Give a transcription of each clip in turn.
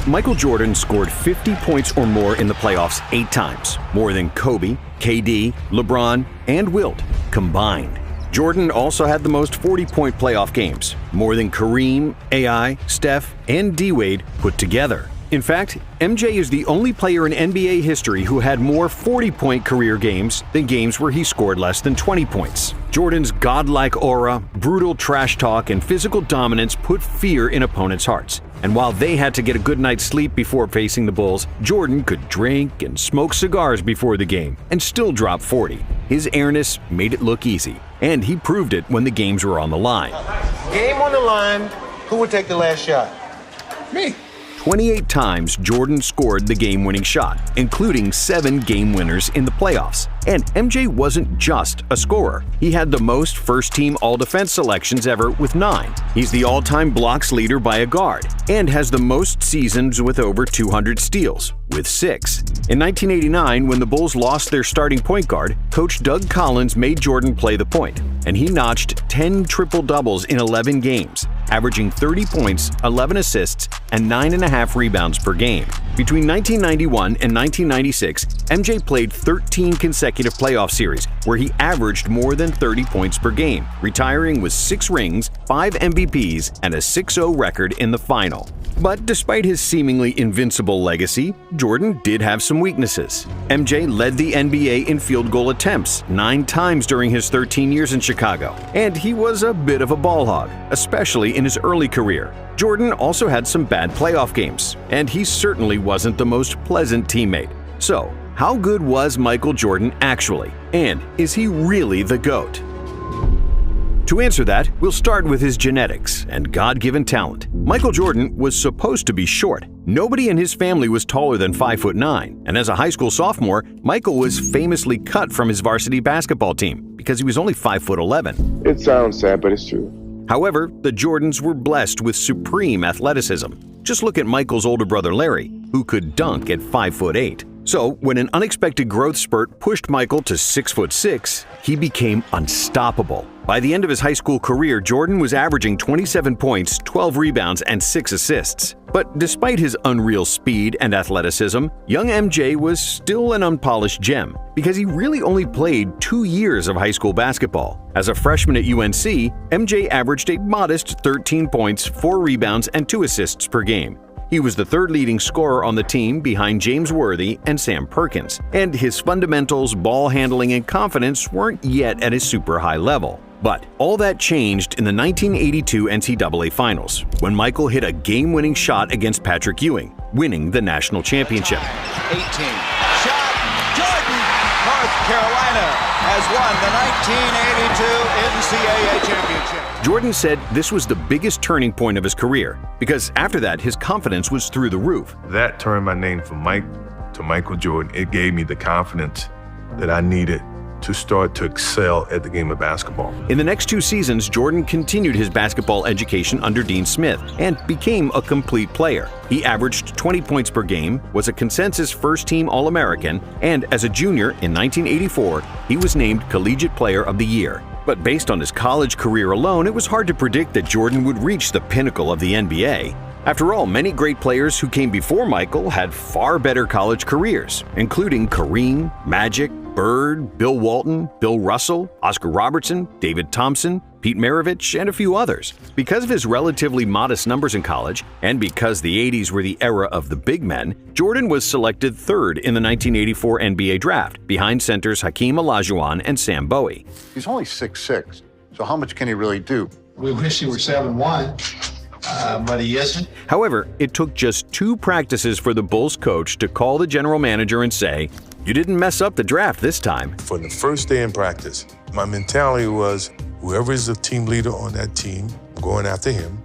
Michael Jordan scored 50 points or more in the playoffs 8 times, more than Kobe, KD, LeBron, and Wilt combined. Jordan also had the most 40-point playoff games, more than Kareem, AI, Steph, and D-Wade put together. In fact, MJ is the only player in NBA history who had more 40-point career games than games where he scored less than 20 points. Jordan's godlike aura, brutal trash talk, and physical dominance put fear in opponents' hearts. And while they had to get a good night's sleep before facing the Bulls, Jordan could drink and smoke cigars before the game and still drop 40. His airness made it look easy, and he proved it when the games were on the line. Game on the line, who would take the last shot? Me. 28 times Jordan scored the game-winning shot, including 7 game winners in the playoffs. And MJ wasn't just a scorer. He had the most first-team All-Defense selections ever with 9. He's the all-time blocks leader by a guard and has the most seasons with over 200 steals, with 6. In 1989, when the Bulls lost their starting point guard, Coach Doug Collins made Jordan play the point, and he notched 10 triple-doubles in 11 games, averaging 30 points, 11 assists, and 9.5 rebounds per game. Between 1991 and 1996, MJ played 13 consecutive playoff series where he averaged more than 30 points per game, retiring with 6 rings, 5 MVPs, and a 6-0 record in the final. But despite his seemingly invincible legacy, Jordan did have some weaknesses. MJ led the NBA in field goal attempts 9 times during his 13 years in Chicago, and he was a bit of a ball hog, especially in his early career. Jordan also had some bad playoff games, and he certainly wasn't the most pleasant teammate. So, how good was Michael Jordan actually? And is he really the GOAT? To answer that, we'll start with his genetics and God-given talent. Michael Jordan was supposed to be short. Nobody in his family was taller than 5'9", and as a high school sophomore, Michael was famously cut from his varsity basketball team because he was only 5'11". It sounds sad, but it's true. However, the Jordans were blessed with supreme athleticism. Just look at Michael's older brother Larry, who could dunk at 5'8". So, when an unexpected growth spurt pushed Michael to 6'6", he became unstoppable. By the end of his high school career, Jordan was averaging 27 points, 12 rebounds, and 6 assists. But despite his unreal speed and athleticism, young MJ was still an unpolished gem because he really only played 2 years of high school basketball. As a freshman at UNC, MJ averaged a modest 13 points, 4 rebounds, and 2 assists per game. He was the 3rd leading scorer on the team behind James Worthy and Sam Perkins, and his fundamentals, ball handling, and confidence weren't yet at a super high level. But all that changed in the 1982 NCAA Finals, when Michael hit a game-winning shot against Patrick Ewing, winning the national championship. 18. Shot. Jordan. North Carolina has won the 1982 NCAA championship. Jordan said this was the biggest turning point of his career, because after that, his confidence was through the roof. That turned my name from Mike to Michael Jordan. It gave me the confidence that I needed to start to excel at the game of basketball. In the next 2 seasons, Jordan continued his basketball education under Dean Smith and became a complete player. He averaged 20 points per game, was a consensus first-team All-American, and as a junior in 1984, he was named Collegiate Player of the Year. But based on his college career alone, it was hard to predict that Jordan would reach the pinnacle of the NBA. After all, many great players who came before Michael had far better college careers, including Kareem, Magic, Bird, Bill Walton, Bill Russell, Oscar Robertson, David Thompson, Pete Maravich, and a few others. Because of his relatively modest numbers in college, and because the 80s were the era of the big men, Jordan was selected 3rd in the 1984 NBA draft, behind centers Hakeem Olajuwon and Sam Bowie. He's only 6'6", so how much can he really do? We wish he were 7'1", but he isn't. However, it took just 2 practices for the Bulls coach to call the general manager and say, "You didn't mess up the draft this time." For the first day in practice, my mentality was, whoever is the team leader on that team, I'm going after him.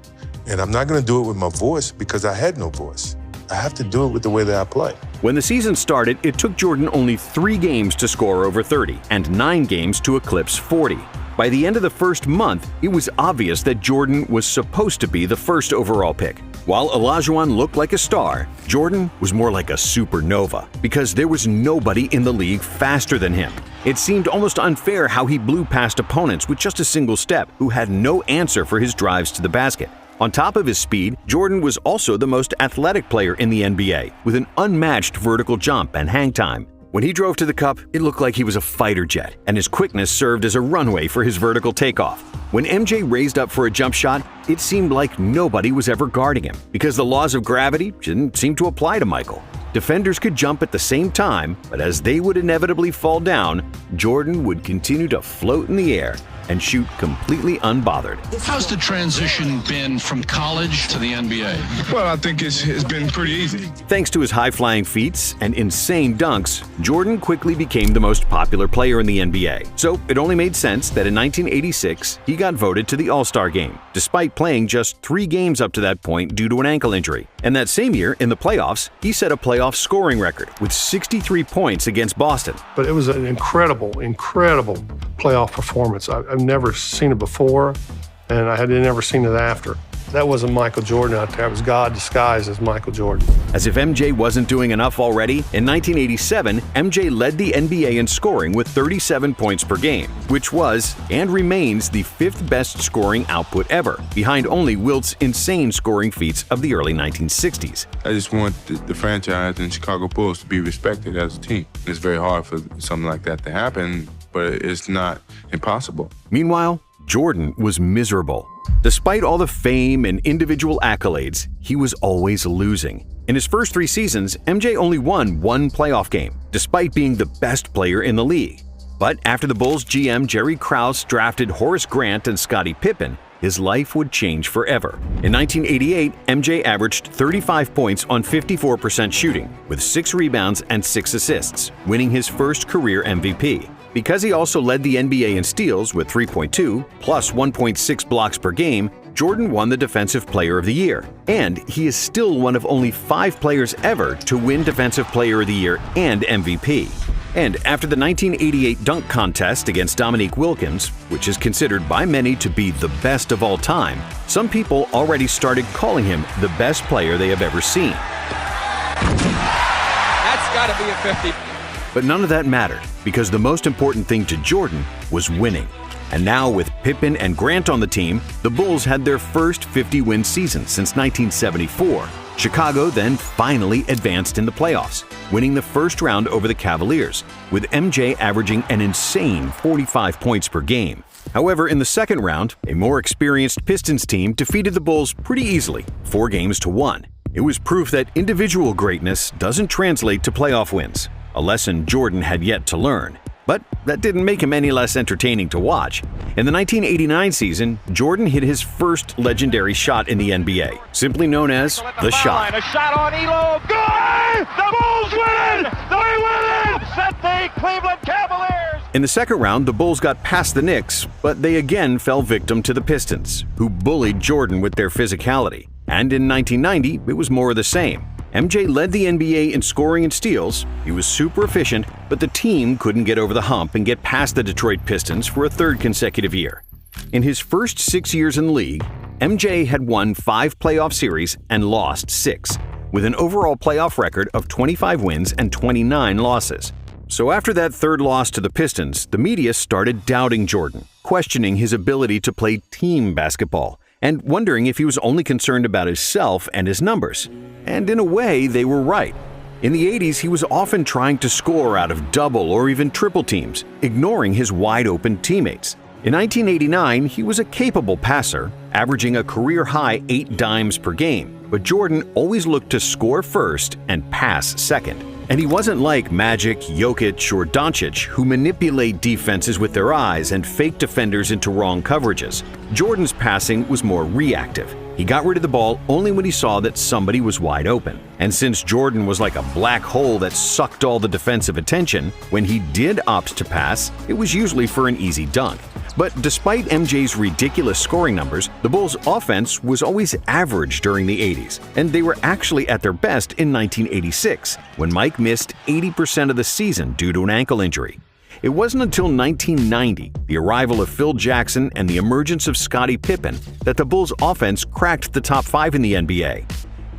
And I'm not going to do it with my voice because I had no voice. I have to do it with the way that I play. When the season started, it took Jordan only 3 games to score over 30 and 9 games to eclipse 40. By the end of the first month, it was obvious that Jordan was supposed to be the first overall pick. While Olajuwon looked like a star, Jordan was more like a supernova because there was nobody in the league faster than him. It seemed almost unfair how he blew past opponents with just a single step who had no answer for his drives to the basket. On top of his speed, Jordan was also the most athletic player in the NBA, with an unmatched vertical jump and hang time. When he drove to the cup, it looked like he was a fighter jet, and his quickness served as a runway for his vertical takeoff. When MJ raised up for a jump shot, it seemed like nobody was ever guarding him, because the laws of gravity didn't seem to apply to Michael. Defenders could jump at the same time, but as they would inevitably fall down, Jordan would continue to float in the air and shoot completely unbothered. How's the transition been from college to the NBA? Well, I think it's been pretty easy. Thanks to his high-flying feats and insane dunks, Jordan quickly became the most popular player in the NBA. So it only made sense that in 1986, he got voted to the All-Star game, despite playing just 3 games up to that point due to an ankle injury. And that same year, in the playoffs, he set a playoff scoring record with 63 points against Boston. But it was an incredible playoff performance. I've never seen it before, and I had never seen it after. That wasn't Michael Jordan out there. It was God disguised as Michael Jordan. As if MJ wasn't doing enough already, in 1987, MJ led the NBA in scoring with 37 points per game, which was and remains the 5th best scoring output ever, behind only Wilt's insane scoring feats of the early 1960s. I just want the franchise and Chicago Bulls to be respected as a team. It's very hard for something like that to happen, but it's not impossible. Meanwhile, Jordan was miserable. Despite all the fame and individual accolades, he was always losing. In his first 3 seasons, MJ only won 1 playoff game, despite being the best player in the league. But after the Bulls GM Jerry Krause drafted Horace Grant and Scottie Pippen, his life would change forever. In 1988, MJ averaged 35 points on 54% shooting, with 6 rebounds and 6 assists, winning his first career MVP. Because he also led the NBA in steals with 3.2 plus 1.6 blocks per game, Jordan won the Defensive Player of the Year. And he is still one of only 5 players ever to win Defensive Player of the Year and MVP. And after the 1988 dunk contest against Dominique Wilkins, which is considered by many to be the best of all time, some people already started calling him the best player they have ever seen. That's got to be a 50. But none of that mattered, because the most important thing to Jordan was winning. And now, with Pippen and Grant on the team, the Bulls had their first 50-win season since 1974. Chicago then finally advanced in the playoffs, winning the first round over the Cavaliers, with MJ averaging an insane 45 points per game. However, in the second round, a more experienced Pistons team defeated the Bulls pretty easily, 4-1. It was proof that individual greatness doesn't translate to playoff wins, a lesson Jordan had yet to learn. But that didn't make him any less entertaining to watch. In the 1989 season, Jordan hit his first legendary shot in the NBA, simply known as the shot. A shot on Elo. Good! The Bulls win it! They win it! Set the Cleveland Cavaliers! In the second round, the Bulls got past the Knicks, but they again fell victim to the Pistons, who bullied Jordan with their physicality. And in 1990, it was more of the same. MJ led the NBA in scoring and steals. He was super efficient, but the team couldn't get over the hump and get past the Detroit Pistons for a 3rd consecutive year. In his first 6 years in the league, MJ had won 5 playoff series and lost 6, with an overall playoff record of 25 wins and 29 losses. So after that 3rd loss to the Pistons, the media started doubting Jordan, questioning his ability to play team basketball, and wondering if he was only concerned about himself and his numbers. And in a way, they were right. In the 80s, he was often trying to score out of double or even triple teams, ignoring his wide-open teammates. In 1989, he was a capable passer, averaging a career-high 8 dimes per game, but Jordan always looked to score first and pass second. And he wasn't like Magic, Jokic, or Doncic, who manipulate defenses with their eyes and fake defenders into wrong coverages. Jordan's passing was more reactive. He got rid of the ball only when he saw that somebody was wide open. And since Jordan was like a black hole that sucked all the defensive attention, when he did opt to pass, it was usually for an easy dunk. But despite MJ's ridiculous scoring numbers, the Bulls' offense was always average during the 80s, and they were actually at their best in 1986, when Mike missed 80% of the season due to an ankle injury. It wasn't until 1990, the arrival of Phil Jackson and the emergence of Scottie Pippen, that the Bulls' offense cracked the top 5 in the NBA.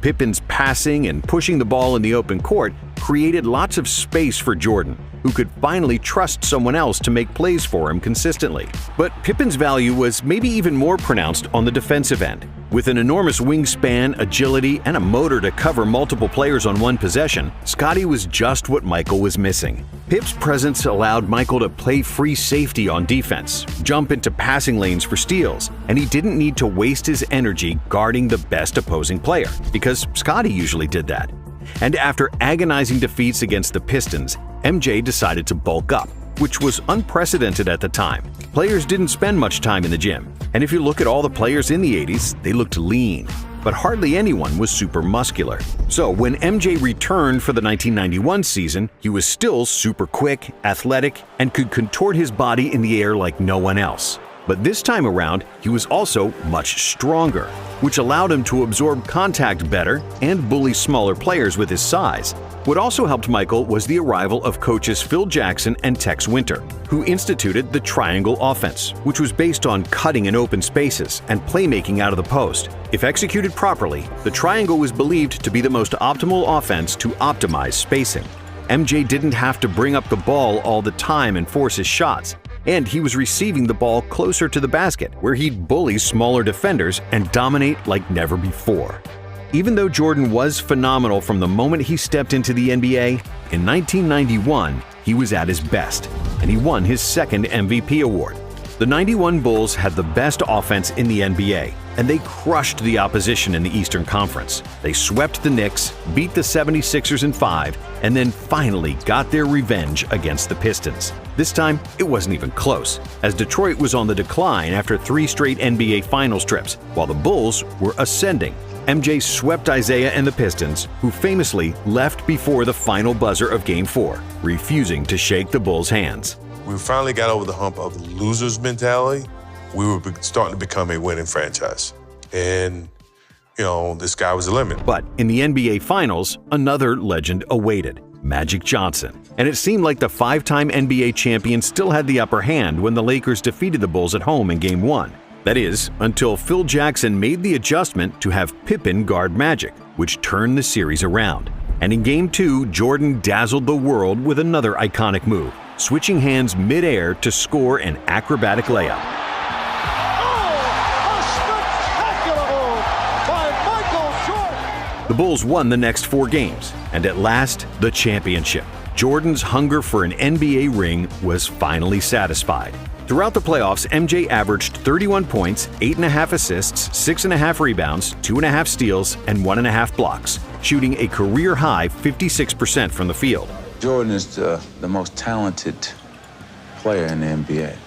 Pippen's passing and pushing the ball in the open court created lots of space for Jordan, who could finally trust someone else to make plays for him consistently. But Pippen's value was maybe even more pronounced on the defensive end. With With an enormous wingspan, agility, and a motor to cover multiple players on one possession, Scottie was just what Michael was missing. Pip's presence allowed Michael to play free safety on defense, jump into passing lanes for steals, and he didn't need to waste his energy guarding the best opposing player, because Scottie usually did that. And after agonizing defeats against the Pistons, MJ decided to bulk up, which was unprecedented at the time. Players didn't spend much time in the gym, and if you look at all the players in the 80s, they looked lean, but hardly anyone was super muscular. So when MJ returned for the 1991 season, he was still super quick, athletic, and could contort his body in the air like no one else. But this time around, he was also much stronger, which allowed him to absorb contact better and bully smaller players with his size. What also helped Michael was the arrival of coaches Phil Jackson and Tex Winter, who instituted the triangle offense, which was based on cutting in open spaces and playmaking out of the post. If executed properly, the triangle was believed to be the most optimal offense to optimize spacing. MJ didn't have to bring up the ball all the time and force his shots, and he was receiving the ball closer to the basket, where he'd bully smaller defenders and dominate like never before. Even though Jordan was phenomenal from the moment he stepped into the NBA, in 1991, he was at his best, and he won his second MVP award. The 91 Bulls had the best offense in the NBA, and they crushed the opposition in the Eastern Conference. They swept the Knicks, beat the 76ers in 5, and then finally got their revenge against the Pistons. This time, it wasn't even close, as Detroit was on the decline after 3 straight NBA Finals trips, while the Bulls were ascending. MJ swept Isaiah and the Pistons, who famously left before the final buzzer of Game 4, refusing to shake the Bulls' hands. We finally got over the hump of the loser's mentality. We were starting to become a winning franchise. And, the sky was the limit. But in the NBA Finals, another legend awaited, Magic Johnson. And it seemed like the 5-time NBA champion still had the upper hand when the Lakers defeated the Bulls at home in Game 1. That is, until Phil Jackson made the adjustment to have Pippen guard Magic, which turned the series around. And in Game 2, Jordan dazzled the world with another iconic move, switching hands mid-air to score an acrobatic layup. Oh, a spectacular move by Michael Jordan! The Bulls won the next 4 games, and at last, the championship. Jordan's hunger for an NBA ring was finally satisfied. Throughout the playoffs, MJ averaged 31 points, 8.5 assists, 6.5 rebounds, 2.5 steals, and 1.5 blocks, shooting a career-high 56% from the field. Jordan is the most talented player in the NBA,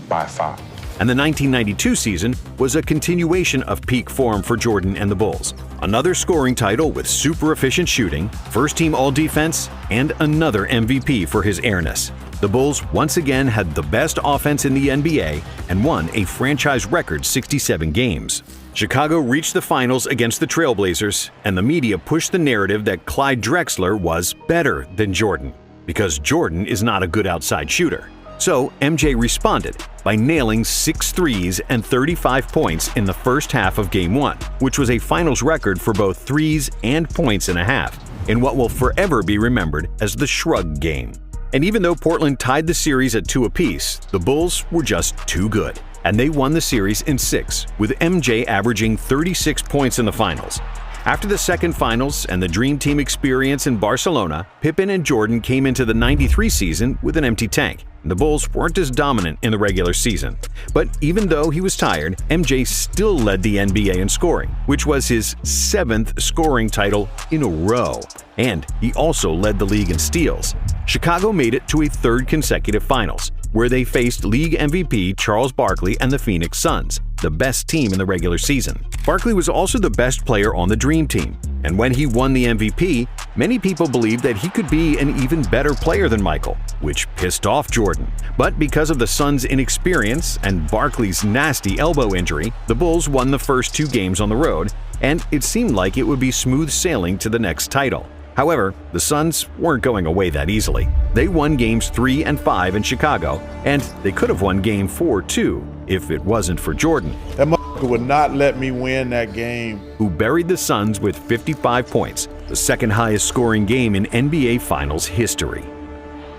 by far. And the 1992 season was a continuation of peak form for Jordan and the Bulls. Another scoring title with super efficient shooting, first-team All-Defense, and another MVP for his airness. The Bulls once again had the best offense in the NBA and won a franchise record 67 games. Chicago reached the finals against the Trailblazers, and the media pushed the narrative that Clyde Drexler was better than Jordan, because Jordan is not a good outside shooter. So MJ responded by nailing 6 threes and 35 points in the first half of Game 1, which was a finals record for both threes and points and a half, in what will forever be remembered as the Shrug Game. And even though Portland tied the series at 2 apiece, the Bulls were just too good, and they won the series in 6, with MJ averaging 36 points in the finals. After the second finals and the Dream Team experience in Barcelona, Pippen and Jordan came into the 93 season with an empty tank. The Bulls weren't as dominant in the regular season. But even though he was tired, MJ still led the NBA in scoring, which was his 7th scoring title in a row. And he also led the league in steals. Chicago made it to a 3rd consecutive finals, where they faced league MVP Charles Barkley and the Phoenix Suns, the best team in the regular season. Barkley was also the best player on the Dream Team, and when he won the MVP, many people believed that he could be an even better player than Michael, which pissed off Jordan. But because of the Suns' inexperience and Barkley's nasty elbow injury, the Bulls won the first 2 games on the road, and it seemed like it would be smooth sailing to the next title. However, the Suns weren't going away that easily. They won Games 3 and 5 in Chicago, and they could have won Game 4 too, if it wasn't for Jordan. That motherfucker would not let me win that game. Who buried the Suns with 55 points, the second highest scoring game in NBA Finals history.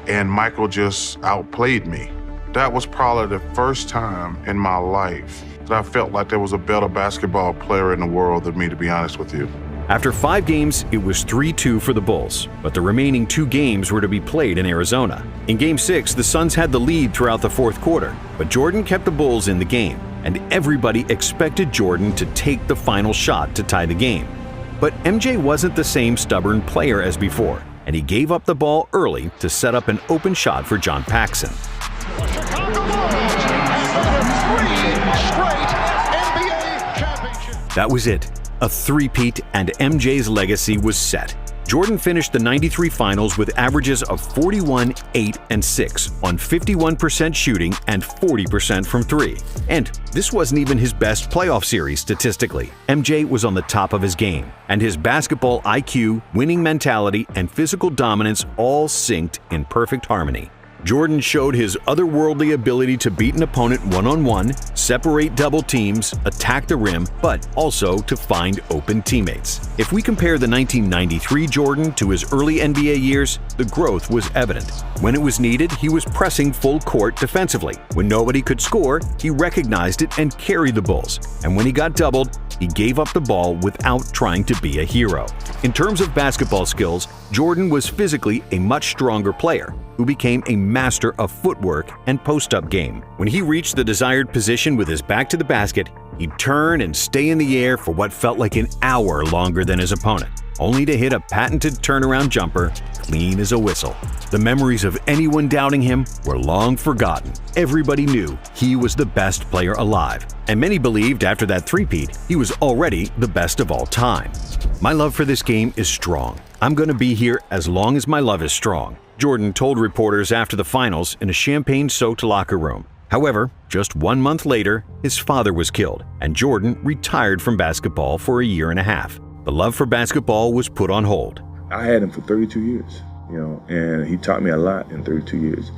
And Michael just outplayed me. That was probably the first time in my life that I felt like there was a better basketball player in the world than me, to be honest with you. After 5 games, it was 3-2 for the Bulls, but the remaining 2 games were to be played in Arizona. In Game 6, the Suns had the lead throughout the fourth quarter, but Jordan kept the Bulls in the game, and everybody expected Jordan to take the final shot to tie the game. But MJ wasn't the same stubborn player as before, and he gave up the ball early to set up an open shot for John Paxson. That was it. A three-peat, and MJ's legacy was set. Jordan finished the '93 finals with averages of 41, 8, and 6 on 51% shooting and 40% from 3. And this wasn't even his best playoff series statistically. MJ was on the top of his game, and his basketball IQ, winning mentality, and physical dominance all synced in perfect harmony. Jordan showed his otherworldly ability to beat an opponent one-on-one, separate double teams, attack the rim, but also to find open teammates. If we compare the 1993 Jordan to his early NBA years, the growth was evident. When it was needed, he was pressing full court defensively. When nobody could score, he recognized it and carried the Bulls. And when he got doubled, he gave up the ball without trying to be a hero. In terms of basketball skills, Jordan was physically a much stronger player who became a master of footwork and post-up game. When he reached the desired position with his back to the basket, he'd turn and stay in the air for what felt like an hour longer than his opponent, only to hit a patented turnaround jumper clean as a whistle. The memories of anyone doubting him were long forgotten. Everybody knew he was the best player alive, and many believed after that three-peat he was already the best of all time. My love for this game is strong. I'm going to be here as long as my love is strong, Jordan told reporters after the finals in a champagne-soaked locker room. However, just 1 month later, his father was killed, and Jordan retired from basketball for a year and a half. The love for basketball was put on hold. I had him for 32 years, and he taught me a lot in 32 years.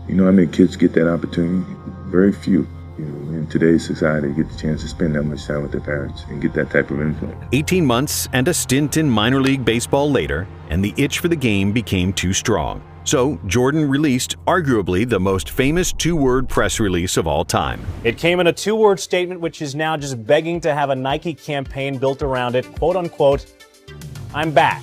You know how many kids get that opportunity? Very few. In today's society, get the chance to spend that much time with their parents and get that type of influence. 18 months and a stint in minor league baseball later, and the itch for the game became too strong. So Jordan released arguably the most famous 2-word press release of all time. It came in a 2-word statement which is now just begging to have a Nike campaign built around it, quote unquote, "I'm back."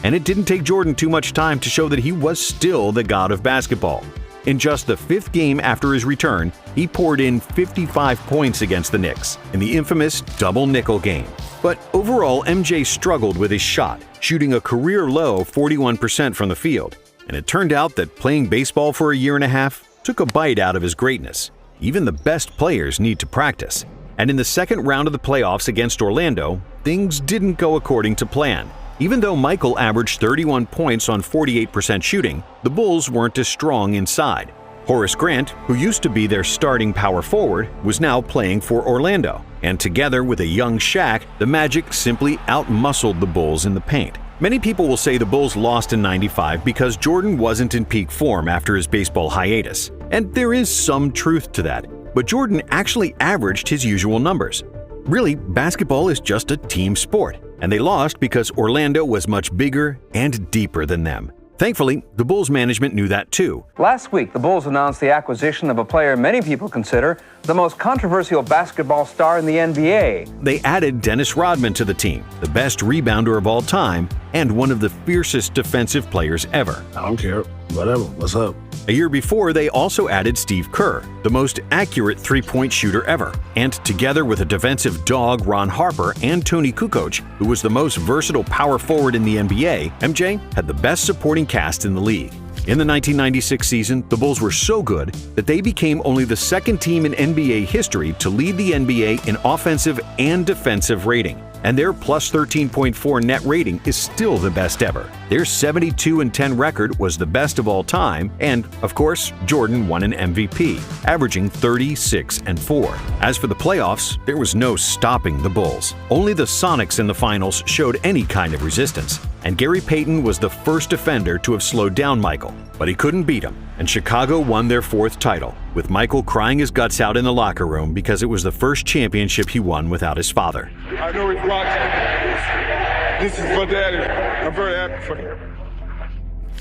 And it didn't take Jordan too much time to show that he was still the god of basketball. In just the 5th game after his return, he poured in 55 points against the Knicks in the infamous double nickel game. But overall, MJ struggled with his shot, shooting a career-low 41% from the field. And it turned out that playing baseball for a year and a half took a bite out of his greatness. Even the best players need to practice. And in the second round of the playoffs against Orlando, things didn't go according to plan. Even though Michael averaged 31 points on 48% shooting, the Bulls weren't as strong inside. Horace Grant, who used to be their starting power forward, was now playing for Orlando. And together with a young Shaq, the Magic simply outmuscled the Bulls in the paint. Many people will say the Bulls lost in '95 because Jordan wasn't in peak form after his baseball hiatus. And there is some truth to that. But Jordan actually averaged his usual numbers. Really, basketball is just a team sport, and they lost because Orlando was much bigger and deeper than them. Thankfully, the Bulls management knew that too. Last week, the Bulls announced the acquisition of a player many people consider the most controversial basketball star in the NBA. They added Dennis Rodman to the team, the best rebounder of all time, and one of the fiercest defensive players ever. I don't care. Whatever. What's up? A year before, they also added Steve Kerr, the most accurate three-point shooter ever. And together with a defensive dog, Ron Harper, and Tony Kukoc, who was the most versatile power forward in the NBA, MJ had the best supporting cast in the league. In the 1996 season, the Bulls were so good that they became only the second team in NBA history to lead the NBA in offensive and defensive rating. And their plus 13.4 net rating is still the best ever. Their 72-10 record was the best of all time, and, of course, Jordan won an MVP, averaging 36-4. As for the playoffs, there was no stopping the Bulls. Only the Sonics in the finals showed any kind of resistance, and Gary Payton was the first defender to have slowed down Michael. But he couldn't beat him, and Chicago won their 4th title, with Michael crying his guts out in the locker room because it was the first championship he won without his father. I know he's watching. This is for Daddy. I'm very happy for him.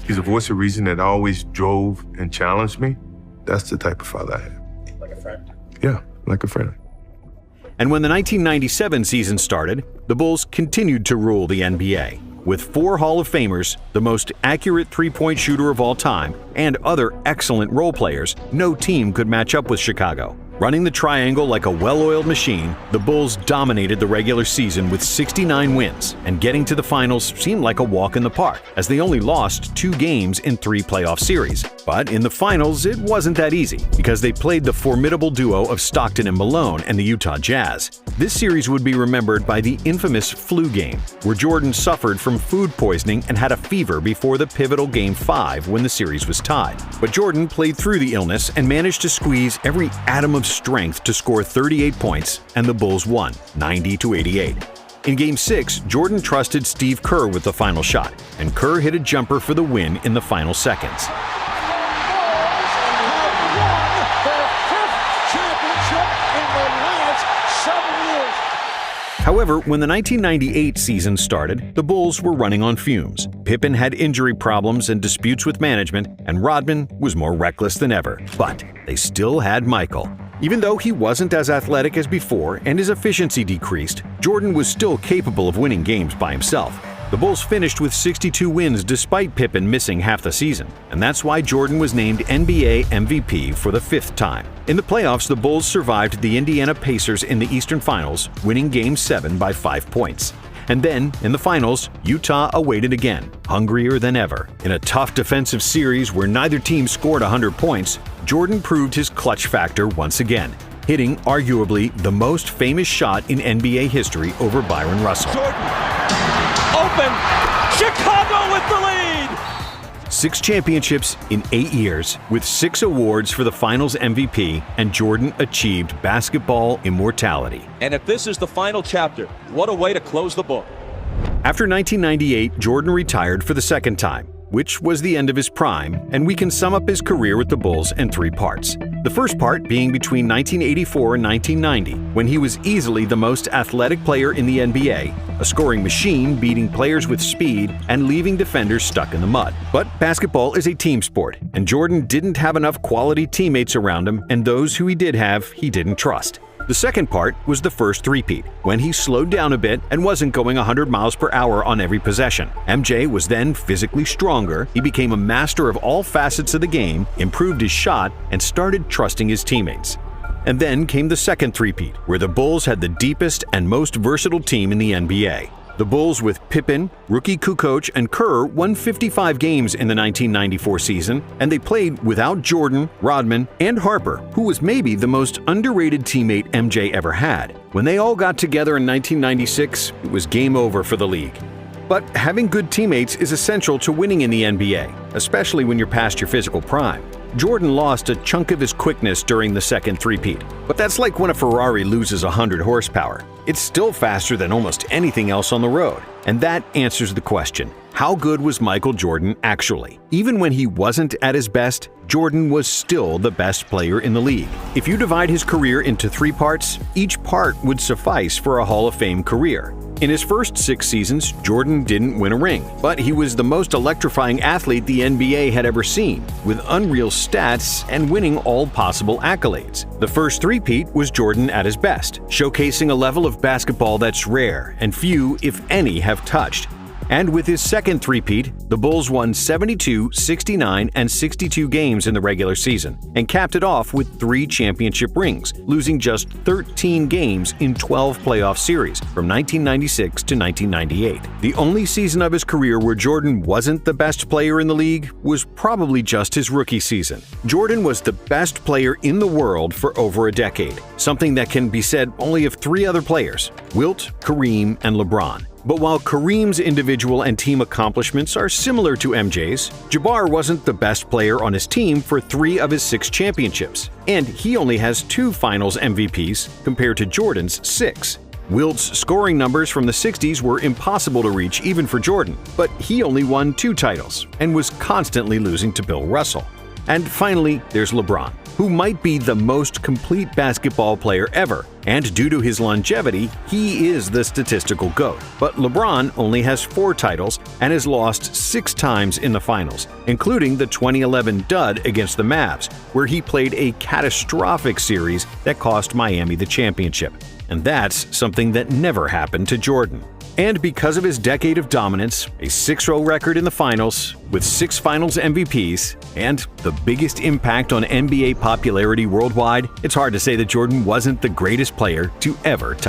He's a voice of reason that always drove and challenged me. That's the type of father I have. Like a friend. Yeah, like a friend. And when the 1997 season started, the Bulls continued to rule the NBA. With 4 Hall of Famers, the most accurate three-point shooter of all time, and other excellent role players, no team could match up with Chicago. Running the triangle like a well-oiled machine, the Bulls dominated the regular season with 69 wins, and getting to the finals seemed like a walk in the park, as they only lost 2 games in 3 playoff series. But in the finals, it wasn't that easy, because they played the formidable duo of Stockton and Malone and the Utah Jazz. This series would be remembered by the infamous flu game, where Jordan suffered from food poisoning and had a fever before the pivotal Game 5 when the series was tied. But Jordan played through the illness and managed to squeeze every atom of strength to score 38 points, and the Bulls won, 90-88. In Game 6, Jordan trusted Steve Kerr with the final shot, and Kerr hit a jumper for the win in the final seconds. However, when the 1998 season started, the Bulls were running on fumes. Pippen had injury problems and disputes with management, and Rodman was more reckless than ever. But they still had Michael. Even though he wasn't as athletic as before and his efficiency decreased, Jordan was still capable of winning games by himself. The Bulls finished with 62 wins despite Pippen missing half the season, and that's why Jordan was named NBA MVP for the 5th time. In the playoffs, the Bulls survived the Indiana Pacers in the Eastern Finals, winning Game 7 by 5 points. And then, in the finals, Utah awaited again, hungrier than ever. In a tough defensive series where neither team scored 100 points, Jordan proved his clutch factor once again, hitting arguably the most famous shot in NBA history over Byron Russell. Jordan. Open. Chicago with the lead. 6 championships in 8 years, with 6 awards for the Finals MVP, and Jordan achieved basketball immortality. And if this is the final chapter, what a way to close the book. After 1998, Jordan retired for the 2nd time, which was the end of his prime, and we can sum up his career with the Bulls in 3 parts. The first part being between 1984 and 1990, when he was easily the most athletic player in the NBA, a scoring machine beating players with speed and leaving defenders stuck in the mud. But basketball is a team sport, and Jordan didn't have enough quality teammates around him, and those who he did have, he didn't trust. The second part was the first three-peat, when he slowed down a bit and wasn't going 100 miles per hour on every possession. MJ was then physically stronger, he became a master of all facets of the game, improved his shot, and started trusting his teammates. And then came the second three-peat, where the Bulls had the deepest and most versatile team in the NBA. The Bulls with Pippen, rookie Kukoc, and Kerr won 55 games in the 1994 season, and they played without Jordan, Rodman, and Harper, who was maybe the most underrated teammate MJ ever had. When they all got together in 1996, it was game over for the league. But having good teammates is essential to winning in the NBA, especially when you're past your physical prime. Jordan lost a chunk of his quickness during the second three-peat, but that's like when a Ferrari loses 100 horsepower. It's still faster than almost anything else on the road. And that answers the question, how good was Michael Jordan actually? Even when he wasn't at his best, Jordan was still the best player in the league. If you divide his career into 3 parts, each part would suffice for a Hall of Fame career. In his first 6 seasons, Jordan didn't win a ring, but he was the most electrifying athlete the NBA had ever seen, with unreal stats and winning all possible accolades. The first three-peat was Jordan at his best, showcasing a level of basketball that's rare and few, if any, have touched. And with his second three-peat, the Bulls won 72, 69, and 62 games in the regular season, and capped it off with 3 championship rings, losing just 13 games in 12 playoff series from 1996 to 1998. The only season of his career where Jordan wasn't the best player in the league was probably just his rookie season. Jordan was the best player in the world for over a decade, something that can be said only of 3 other players, Wilt, Kareem, and LeBron. But while Kareem's individual and team accomplishments are similar to MJ's, Jabbar wasn't the best player on his team for 3 of his 6 championships, and he only has 2 Finals MVPs compared to Jordan's 6. Wilt's scoring numbers from the 60s were impossible to reach even for Jordan, but he only won 2 titles and was constantly losing to Bill Russell. And finally, there's LeBron, who might be the most complete basketball player ever. And due to his longevity, he is the statistical GOAT. But LeBron only has 4 titles and has lost 6 times in the finals, including the 2011 dud against the Mavs, where he played a catastrophic series that cost Miami the championship. And that's something that never happened to Jordan. And because of his decade of dominance, a 6-0 record in the finals, with 6 finals MVPs, and the biggest impact on NBA popularity worldwide, it's hard to say that Jordan wasn't the greatest player to ever touch